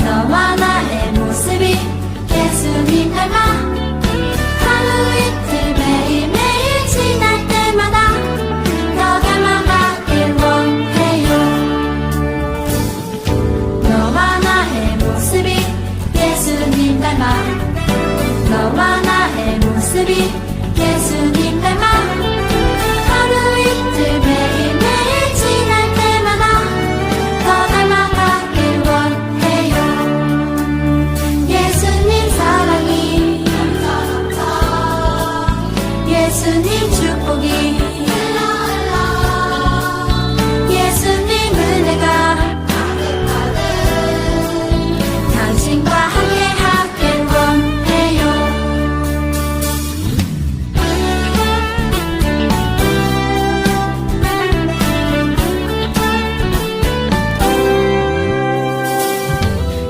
너와 나의 모습이 예수님 닮아 하루 이틀 매일매일 지날 때마다 더 닮아가길 원해요. 너와 나의 모습이 예수님 닮아 너와 나의 모습이 예수님 닮아 하루 이틀 매일매일 지날 때마다 더 닮아가길 원해요. 예수님 사랑이 예수님 축복이 예수님 은혜가 당신과 함께 하길 원해요.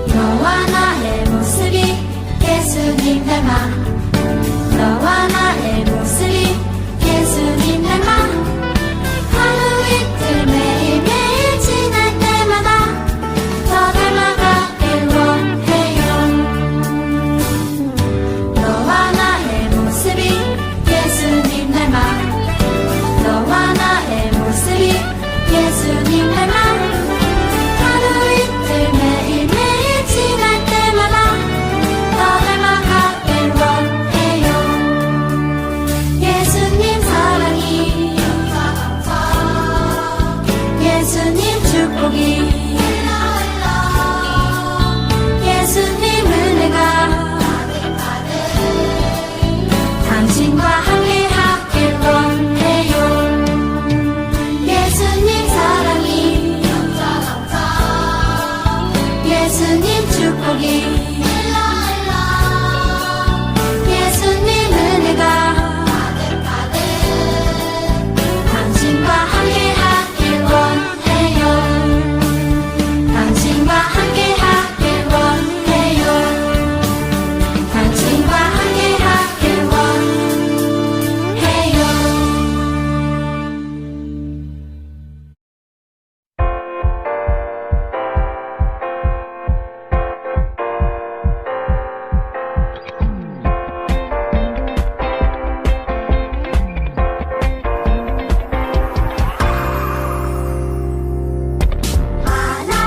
너와 나의 모습이 예수님 닮아 너와 나의 모습이 예수님 닮아 하루 이틀 매일매일 지날 때마다 더 닮아가길 원해요. 너와 나의 모습이 예수님 닮아 너와 나의 모습이 예수님 닮아 하루 이틀 매일매일 지날 때마다 더 닮아가길 원해요. 예수님 사랑이 예수님 축복이 예수님 은혜가 당신과 함께 하길 원해요. 예수님 사랑이 예수님 축복이 예수님 은혜가 당신과 함께 하길 원해요. 당신과 함께 하길 원해요. 당신과 함께 하길 원해요.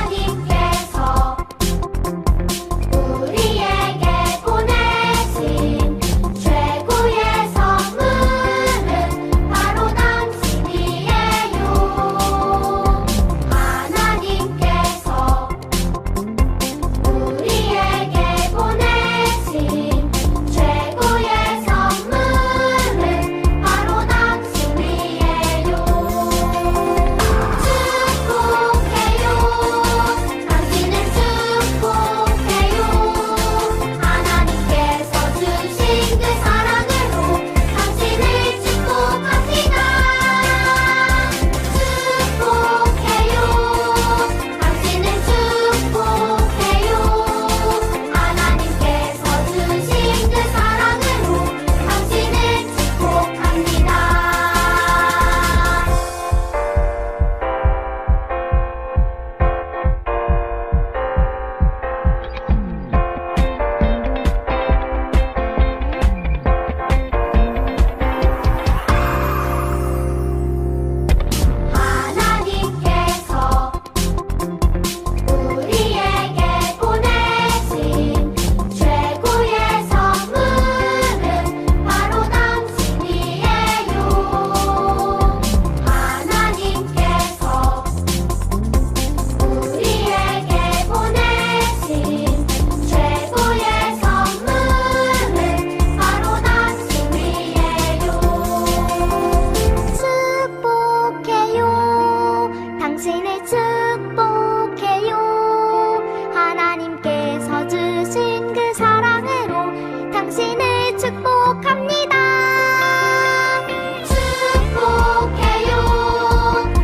하나님께서 우리에게 보내신 최고의 선물은 바로 당신이에요. 하나님께서 우리에게 보내신 최고의 선물은 바로 당신이에요. 축복해요. 당신을 축복해요. 하나님께서 주신 그 사랑으로 당신을 축복합니다. 축복해요. 당신을 축복해요. 하나님께서 주신 그 사랑으로 당신을 축복합니다. 하나님께서 우리에게 보내신 최고의 선물은 바로 당신이에요. 하나님께서 우리에게 보내신 최고의 선물은 바로 당신이에요. 축복해요. 당신을 축복해요. 하나님께서 주신 그 사랑으로 당신을 축복합니다. 축복해요.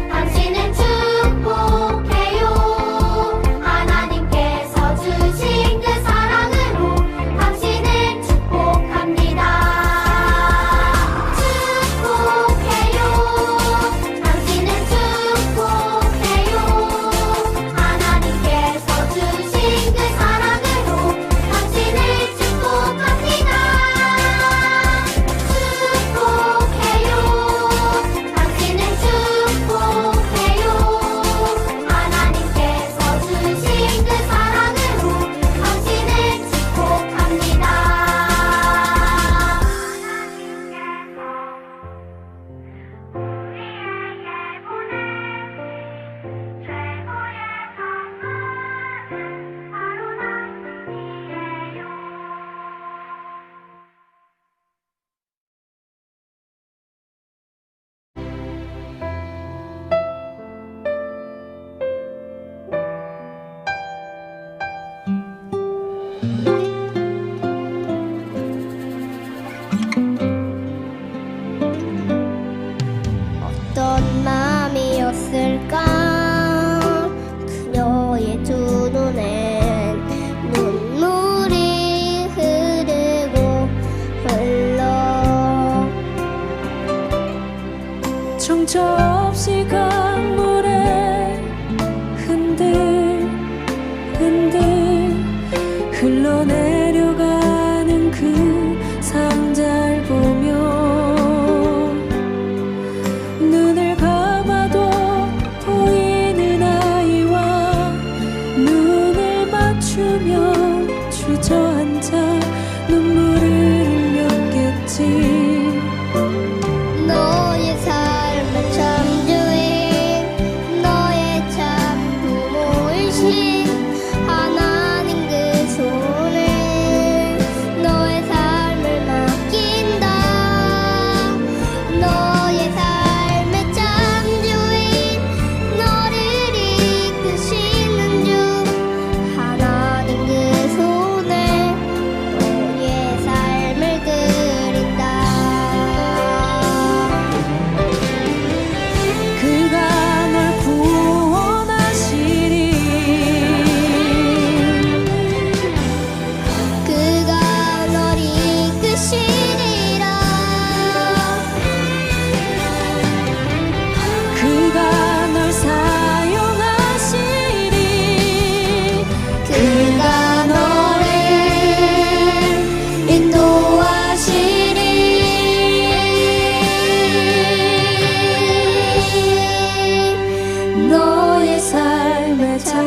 당신을 축복해요. 하나님께서 주신 그 사랑으로 당신을 축복합니다. 축복해요. 당신을 축복해요.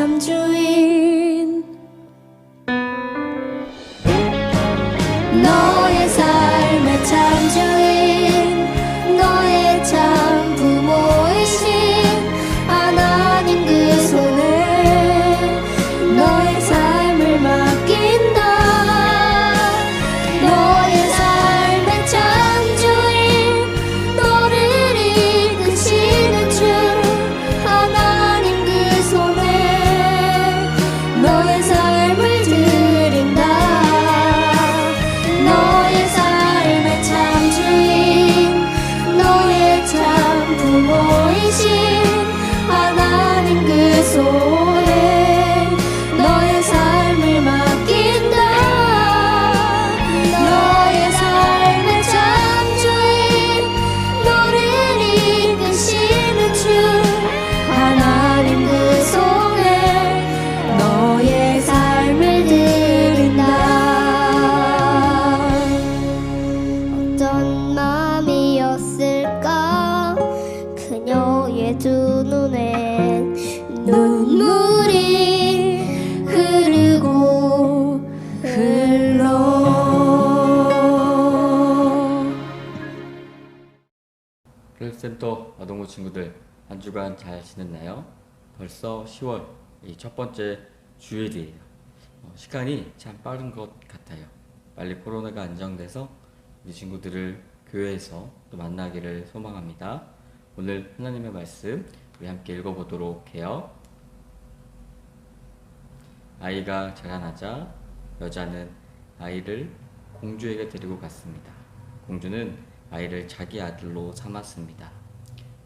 참 주인 너의 삶의 참 주인 너의 참 부모이신 하나님 그 손에 너의 삶을 맡긴다 너의 삶의 참 주인 너를 이끄시는 주 하나님 그 손에 너의 삶을 드린다 너의 삶의 참 주인 너의 참 부모이신 하나님 그 손에 너의 삶을 맡긴다 너의 삶의 참 주인 너를 이끄시는 주 하나님 그 손에 너의 삶을 드린다 어떤 마음이었을까 그녀의 두 눈엔 눈물이 흐르고 흘러 교육센터 아동부 친구들 한 주간 잘 지냈나요? 벌써 10월 이 첫 번째 주일이에요. 시간이 참 빠른 것 같아요. 빨리 코로나가 안정돼서 우리 친구들을 교회에서 또 만나기를 소망합니다. 오늘 하나님의 말씀 우리 함께 읽어보도록 해요. 아이가 자라나자 여자는 아이를 공주에게 데리고 갔습니다. 공주는 아이를 자기 아들로 삼았습니다.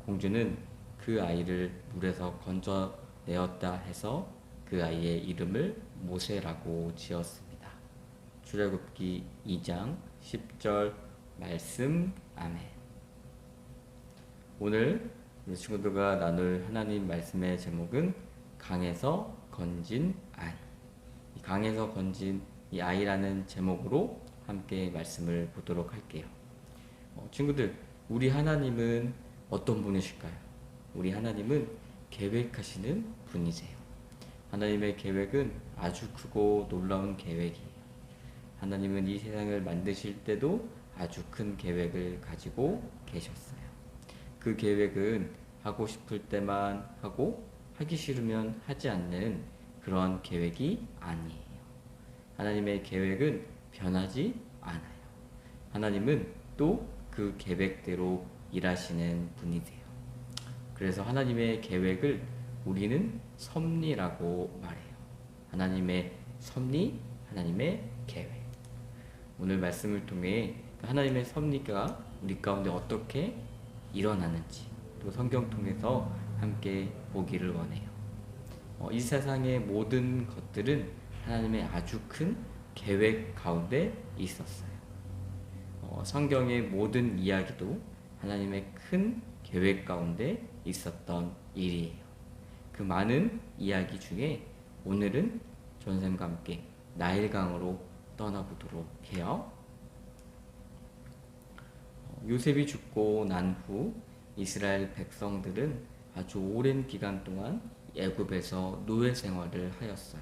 공주는 그 아이를 물에서 건져내었다 해서 그 아이의 이름을 모세라고 지었습니다. 출애굽기 2장 10절 말씀. 아멘. 오늘 우리 친구들과 나눌 하나님 말씀의 제목은 강에서 건진 아이. 이 강에서 건진 이 아이라는 제목으로 함께 말씀을 보도록 할게요. 친구들, 우리 하나님은 어떤 분이실까요? 우리 하나님은 계획하시는 분이세요. 하나님의 계획은 아주 크고 놀라운 계획이에요. 하나님은 이 세상을 만드실 때도 아주 큰 계획을 가지고 계셨어요. 그 계획은 하고 싶을 때만 하고 하기 싫으면 하지 않는 그런 계획이 아니에요. 하나님의 계획은 변하지 않아요. 하나님은 또 그 계획대로 일하시는 분이세요. 그래서 하나님의 계획을 우리는 섭리라고 말해요. 하나님의 섭리, 하나님의 계획. 오늘 말씀을 통해 하나님의 섭리가 우리 가운데 어떻게 일어나는지 또 성경 통해서 함께 보기를 원해요. 이 세상의 모든 것들은 하나님의 아주 큰 계획 가운데 있었어요. 성경의 모든 이야기도 하나님의 큰 계획 가운데 있었던 일이에요. 그 많은 이야기 중에 오늘은 전쌤과 함께 나일강으로 떠나보도록 해요. 요셉이 죽고 난 후 이스라엘 백성들은 아주 오랜 기간 동안 애굽에서 노예 생활을 하였어요.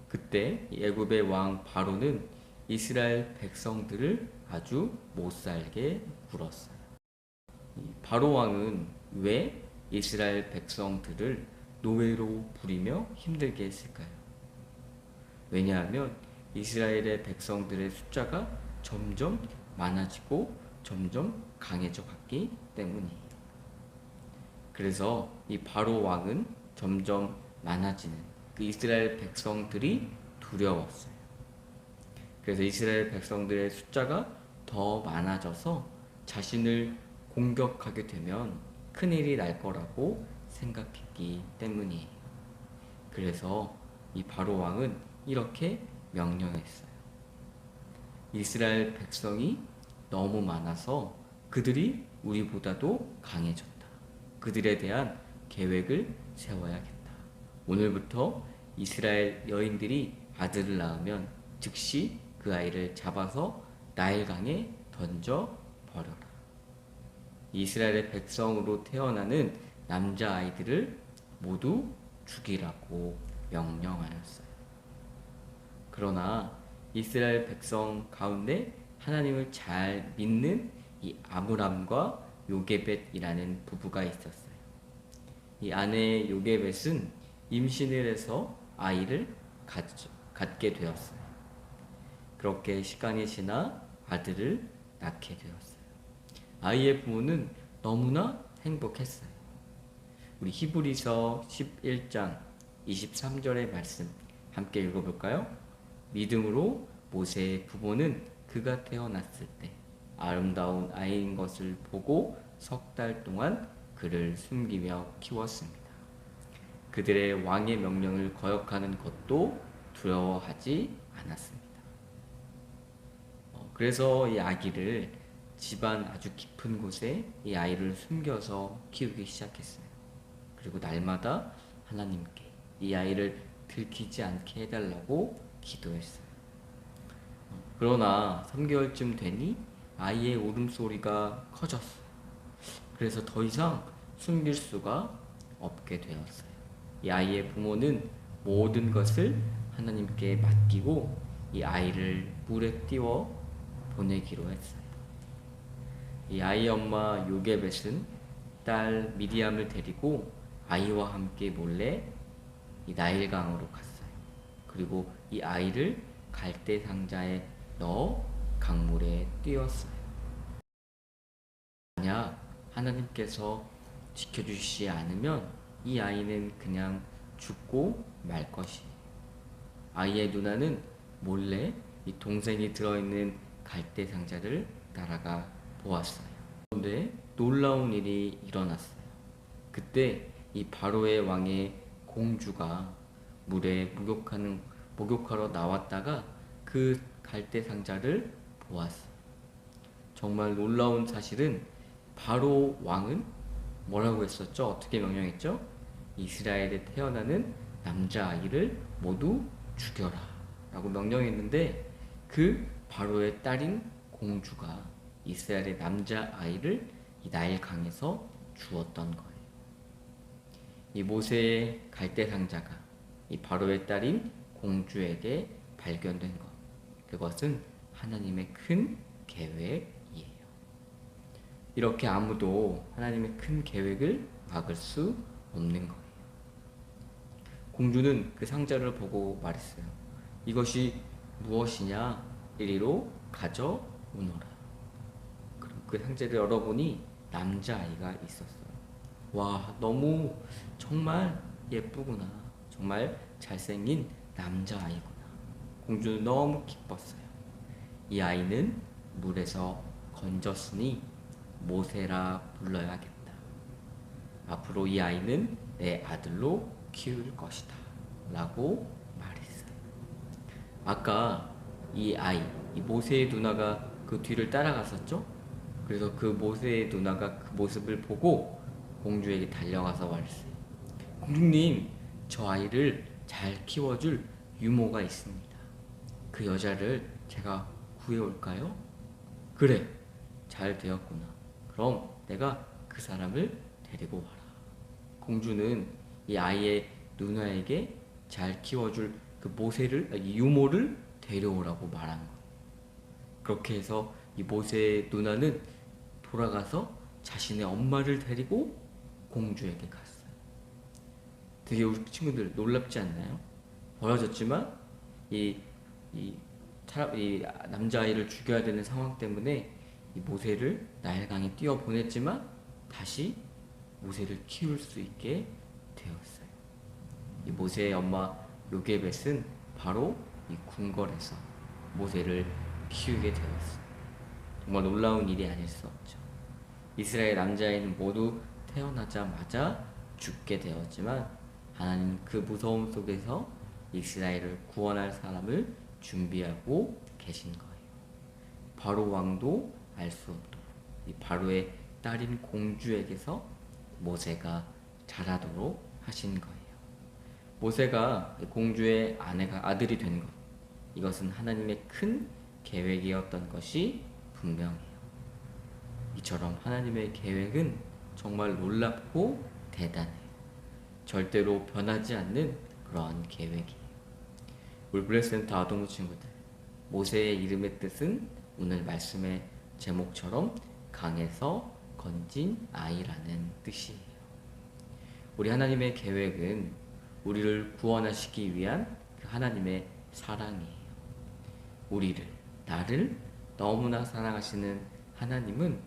그때 애굽의 왕 바로는 이스라엘 백성들을 아주 못살게 굴었어요. 바로 왕은 왜 이스라엘 백성들을 노예로 부리며 힘들게 했을까요? 왜냐하면 이스라엘의 백성들의 숫자가 점점 많아지고 점점 강해져 갔기 때문이에요. 그래서 이 바로 왕은 점점 많아지는 그 이스라엘 백성들이 두려웠어요. 그래서 이스라엘 백성들의 숫자가 더 많아져서 자신을 공격하게 되면 큰일이 날 거라고 생각했기 때문이에요. 그래서 이 바로 왕은 이렇게 명령했어요. 이스라엘 백성이 너무 많아서 그들이 우리보다도 강해졌다. 그들에 대한 계획을 세워야겠다. 오늘부터 이스라엘 여인들이 아들을 낳으면 즉시 그 아이를 잡아서 나일강에 던져 버려라. 이스라엘의 백성으로 태어나는 남자아이들을 모두 죽이라고 명령하였어요. 그러나 이스라엘 백성 가운데 하나님을 잘 믿는 이 아므람과 요게벳이라는 부부가 있었어요. 이 아내 요게벳은 임신을 해서 아이를 갖게 되었어요. 그렇게 시간이 지나 아들을 낳게 되었어요. 아이의 부모는 너무나 행복했어요. 우리 히브리서 11장 23절의 말씀 함께 읽어볼까요? 믿음으로 모세의 부모는 그가 태어났을 때 아름다운 아이인 것을 보고 석 달 동안 그를 숨기며 키웠습니다. 그들의 왕의 명령을 거역하는 것도 두려워하지 않았습니다. 그래서 이 아기를 집안 아주 깊은 곳에 이 아이를 숨겨서 키우기 시작했어요. 그리고 날마다 하나님께 이 아이를 들키지 않게 해달라고 기도했어요. 그러나 3개월쯤 되니 아이의 울음소리가 커졌어요. 그래서 더 이상 숨길 수가 없게 되었어요. 이 아이의 부모는 모든 것을 하나님께 맡기고 이 아이를 물에 띄워 보내기로 했어요. 이 아이의 엄마 요게벳은 딸 미디암을 데리고 아이와 함께 몰래 이 나일강으로 갔어요. 그리고 이 아이를 갈대 상자에 넣어 강물에 띄웠어요. 만약 하나님께서 지켜주시지 않으면 이 아이는 그냥 죽고 말 것이에요. 아이의 누나는 몰래 이 동생이 들어있는 갈대 상자를 따라가 보았어요. 그런데 놀라운 일이 일어났어요. 그때 이 바로의 왕의 공주가 물에 목욕하러 나왔다가 그 갈대 상자를 보았어요. 정말 놀라운 사실은 바로 왕은 뭐라고 했었죠? 어떻게 명령했죠? 이스라엘에 태어나는 남자아이를 모두 죽여라 라고 명령했는데 그 바로의 딸인 공주가 이스라엘의 남자아이를 이 나일강에서 주었던 거예요. 이 모세의 갈대 상자가 이 바로의 딸인 공주에게 발견된 것, 그것은 하나님의 큰 계획이에요. 이렇게 아무도 하나님의 큰 계획을 막을 수 없는 거예요. 공주는 그 상자를 보고 말했어요. 이것이 무엇이냐? 이리로 가져오너라. 그 상자를 열어보니 남자아이가 있었어요. 와, 너무 정말 예쁘구나. 정말 잘생긴 남자아이구나. 공주는 너무 기뻤어요. 이 아이는 물에서 건졌으니 모세라 불러야겠다. 앞으로 이 아이는 내 아들로 키울 것이다 라고 말했어요. 아까 이 아이, 이 모세의 누나가 그 뒤를 따라갔었죠? 그래서 그 모세의 누나가 그 모습을 보고 공주에게 달려가서 말했어요. 공주님, 저 아이를 잘 키워줄 유모가 있습니다. 그 여자를 제가 구해올까요? 그래, 잘 되었구나. 그럼 내가 그 사람을 데리고 와라. 공주는 이 아이의 누나에게 잘 키워줄 그 이 유모를 데려오라고 말한 거예요. 그렇게 해서 이 모세의 누나는 돌아가서 자신의 엄마를 데리고 공주에게 갔어요. 되게 우리 친구들 놀랍지 않나요? 벌어졌지만 이 남자아이를 죽여야 되는 상황 때문에 이 모세를 나일강에 띄워 보냈지만 다시 모세를 키울 수 있게 되었어요. 이 모세의 엄마 요게벳은 바로 이 궁궐에서 모세를 키우게 되었어요. 정말 놀라운 일이 아닐 수 없죠. 이스라엘 남자아이는 모두 태어나자마자 죽게 되었지만 하나님 그 무서움 속에서 이스라엘을 구원할 사람을 준비하고 계신 거예요. 바로 왕도 알 수 없도록 이 바로의 딸인 공주에게서 모세가 자라도록 하신 거예요. 모세가 공주의 아들이 된 것, 이것은 하나님의 큰 계획이었던 것이 분명해요. 이처럼 하나님의 계획은 정말 놀랍고 대단해요. 절대로 변하지 않는 그러한 계획이에요. 우리 블레스센터 아동부 친구들, 모세의 이름의 뜻은 오늘 말씀의 제목처럼 강해서 건진 아이라는 뜻이에요. 우리 하나님의 계획은 우리를 구원하시기 위한 그 하나님의 사랑이에요. 우리를, 나를 너무나 사랑하시는 하나님은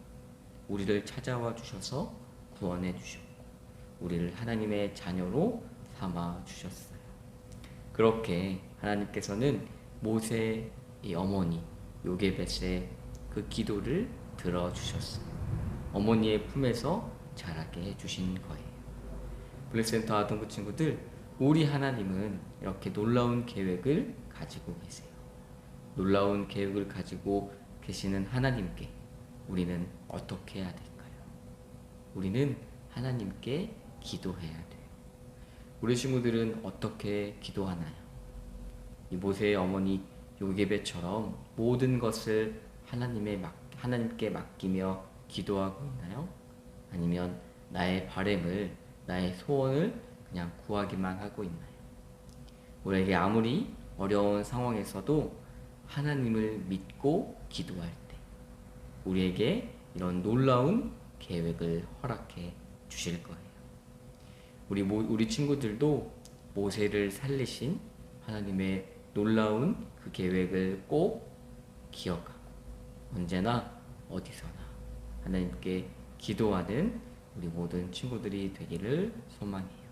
우리를 찾아와 주셔서 구원해 주셨고 우리를 하나님의 자녀로 삼아 주셨어요. 그렇게 하나님께서는 모세의 어머니 요게벳의 그 기도를 들어주셨어요. 어머니의 품에서 자라게 해주신 거예요. 블레스센터 아동부 친구들, 우리 하나님은 이렇게 놀라운 계획을 가지고 계세요. 놀라운 계획을 가지고 계시는 하나님께 우리는 어떻게 해야 될까요? 우리는 하나님께 기도해야 돼요. 우리 친구들은 어떻게 기도하나요? 이 모세의 어머니 요게벳처럼 모든 것을 하나님께 맡기며 기도하고 있나요? 아니면 나의 바램을, 나의 소원을 그냥 구하기만 하고 있나요? 우리에게 아무리 어려운 상황에서도 하나님을 믿고 기도할 때 우리에게 이런 놀라운 계획을 허락해 주실 거예요. 우리 친구들도 모세를 살리신 하나님의 놀라운 그 계획을 꼭 기억하고 언제나 어디서나 하나님께 기도하는 우리 모든 친구들이 되기를 소망해요.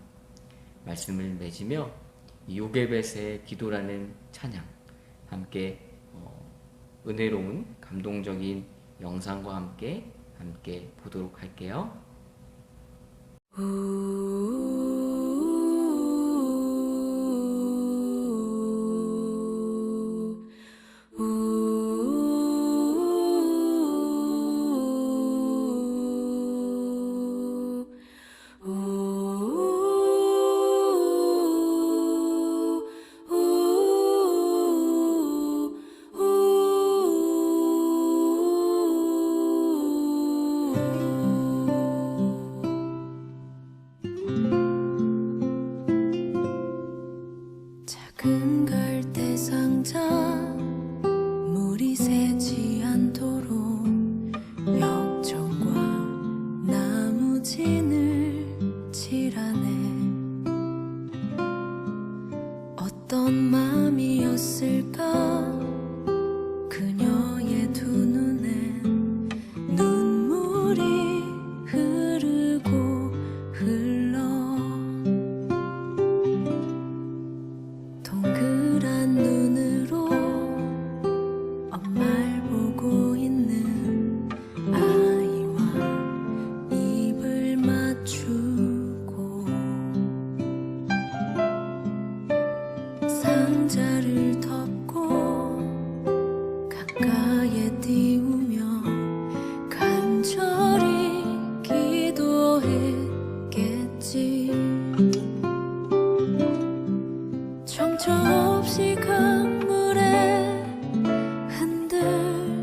말씀을 맺으며 요게벳의 기도라는 찬양 함께 은혜로운 감동적인 영상과 함께 보도록 할게요. 작은 갈대 상자 물이 새지 않도록 역청과 나무 진을 칠하네. 어떤 마음이었을까 그녀의 두 눈엔 눈물이 흐르고 흘러 동그란 눈으로 엄마를 보고 있는 아이와 입을 맞추고 상자를 덮고 가까이에 띄우며 간절히 기도했겠지. 정처 없이 강물에 흔들흔들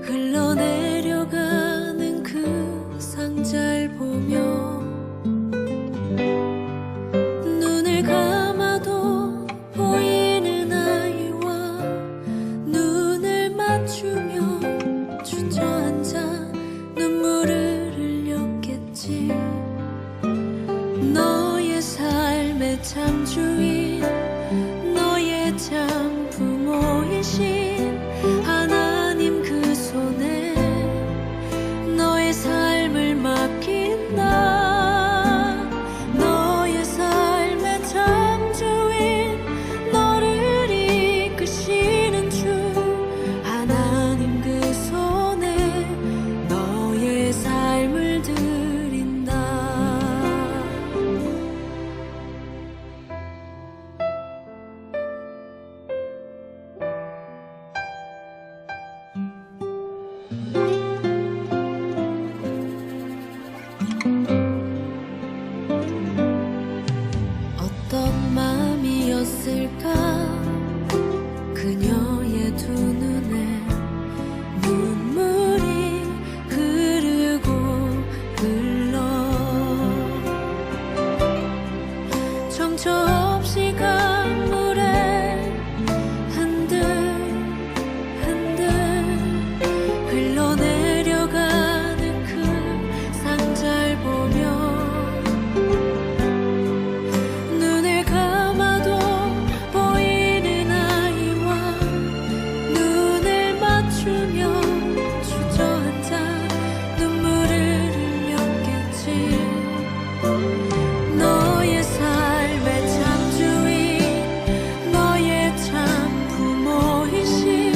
흘러내려가는 그 상자를 보며 눈을 감아도 보이는 아이와 눈을 맞추며 주저앉아 눈물을 흘렸겠지. 너의 삶의 참 주인, 너의 참 부모이신 하나님 그 손에 너의 삶을 맡긴다. 너의 삶의 참 주인, 너를 이끄시는 주 하나님 그 손에 너의 삶을 드린다. 어떤 마음이었을까 그녀의 두 눈에 눈물이 흐르고 흘러 정처 없이 강물에 한들 흘러내려가는 그 상자를 보며 눈을 감아도 보이는 아이와 눈을 맞추며 주저앉아 눈물을 흘렸겠지. 너의 삶의 참 주인, 너의 참 부모이신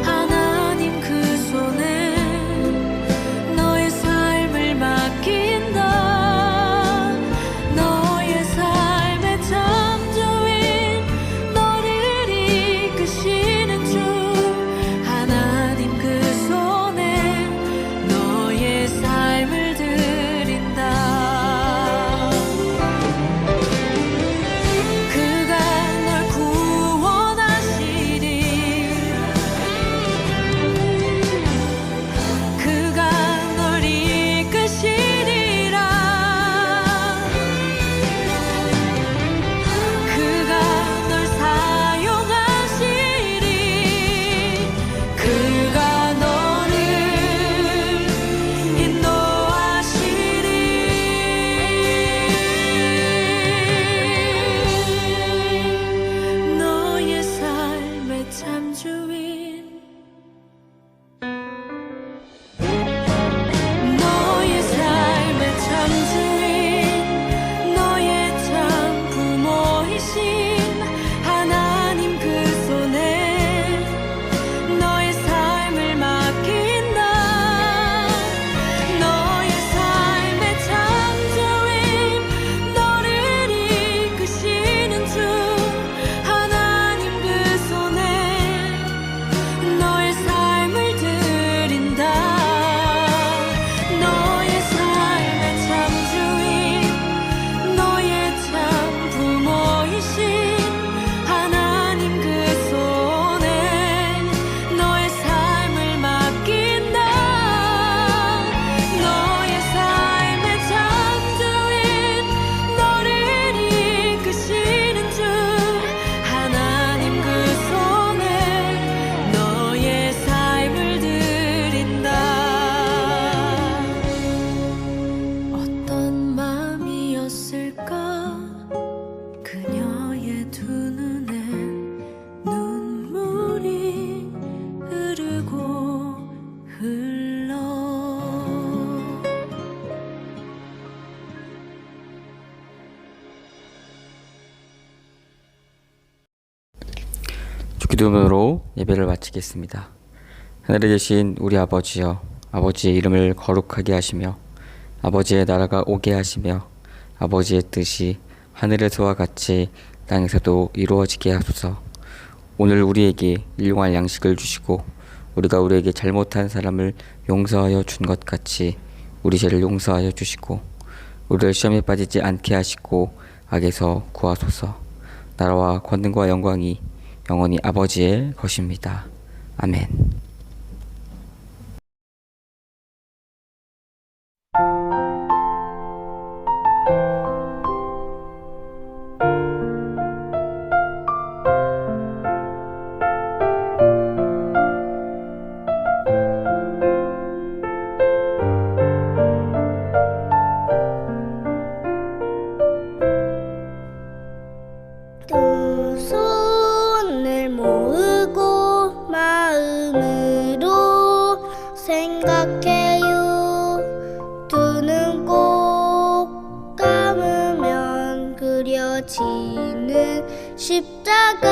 하나님 그 손에 너의 삶을 맡긴다. 너의 삶의 참 주인, 너를 이끄시는 주 하나님 그 손에 너의 삶을 드린다. 그가 널 구원하시리. 그가 널 이끄시리라. 그가 널 사용하시리. 그가 너를 인도하시리. 너의 삶의 참 주인, 너의 삶의 참 주인, 너의 참 부모이신 하나님 그 손에 너의 삶을 맡긴다. 너의 삶의 참 주인, 너를 이끄시는 주 하나님 그 손에 너의 삶을 드린다. 너의 삶의 참 주인, 너의 참 부모이신 하나님 그 손에 너의 삶을 맡긴다. 너의 삶의 참 주인, 너를 이끄시는 주 하나님 그 손에 너의 삶을 드린다. 어떤 마음이었을까? 그녀의 두 눈엔 눈물이 흐르고 흘러. 기도문으로 예배를 마치겠습니다. 하늘에 계신 우리 아버지여, 아버지의 이름을 거룩하게 하시며 아버지의 나라가 오게 하시며 아버지의 뜻이 하늘에서와 같이 땅에서도 이루어지게 하소서. 오늘 우리에게 일용할 양식을 주시고 우리가 우리에게 잘못한 사람을 용서하여 준 것 같이 우리 죄를 용서하여 주시고 우리를 시험에 빠지지 않게 하시고 악에서 구하소서. 나라와 권능과 영광이 영원히 아버지의 것입니다. 아멘. 두 손을 모으고 마음으로 생각해요. 두 눈 꼭 감으면 그려지는 십자가.